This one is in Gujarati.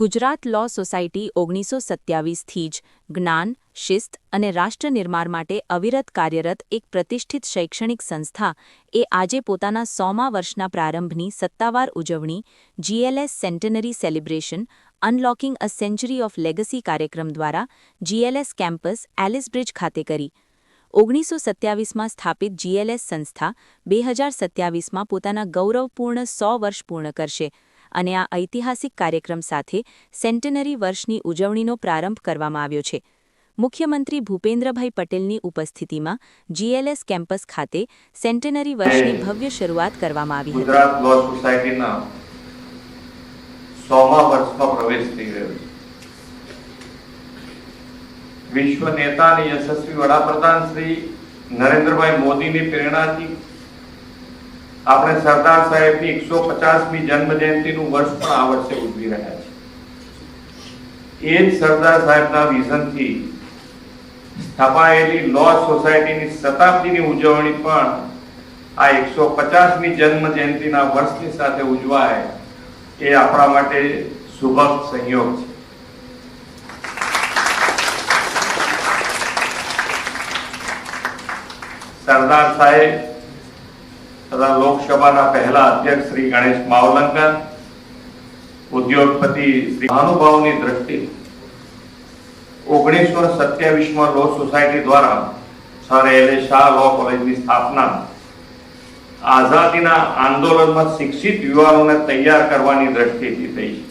ગુજરાત લો સોસાયટી 1927થી જ જ્ઞાન, શિસ્ત અને રાષ્ટ્ર નિર્માણ માટે અવિરત કાર્યરત એક પ્રતિષ્ઠિત શૈક્ષણિક સંસ્થા એ આજે પોતાના 100મા વર્ષના પ્રારંભની સત્તાવાર ઉજવણી GLS centenary celebration unlocking a century of legacy કાર્યક્રમ દ્વારા GLS કેમ્પસ એલિસબ્રિજ ખાતે કરી। 1927માં સ્થાપિત GLS સંસ્થા 2027માં પોતાના ગૌરવપૂર્ણ 100 વર્ષ પૂર્ણ કરશે અને આ ઐતિહાસિક કાર્યક્રમ સાથે સેન્ટેનરી વર્ષની ઉજવણીનો પ્રારંભ કરવામાં આવ્યો છે। મુખ્યમંત્રી ભૂપેન્દ્રભાઈ પટેલની ઉપસ્થિતિમાં GLS કેમ્પસ ખાતે સેન્ટેનરી વર્ષની ભવ્ય શરૂઆત કરવામાં આવી હતી। ગુજરાત લો સોસાયટીના 100મા વર્ષમાં પ્રવેશ થઈ રહ્યો છે। વિશ્વ નેતા અને યશસ્વી વડાપ્રધાન શ્રી નરેન્દ્રભાઈ મોદીની પ્રેરણાથી આપણે સરદાર સાહેબની 150મી જન્મ જયંતિનું વર્ષ પણ આ વર્ષે ઉજવી રહ્યા છીએ। એ જ સરદાર સાહેબના વિઝનથી સ્થાપાયેલી લો સોસાયટીની શતાબ્દીની ઉજવણી પણ આ 150મી જન્મ જયંતિના વર્ષની સાથે ઉજવાય એ આપણા માટે શુભ સંયોગ છે। સરદાર સાહેબ તથા લોકસભાના પહેલા અધ્યક્ષ શ્રી ગણેશ માવલંકર, ઉદ્યોગપતિ શ્રી મહાનુભાવની દ્રષ્ટિ 1927માં લો સોસાયટી દ્વારા સર એલ એ શાહ લો કોલેજની સ્થાપના આઝાદીના આંદોલનમાં શિક્ષિત યુવાનોને તૈયાર કરવાની દ્રષ્ટિથી થઈ છે।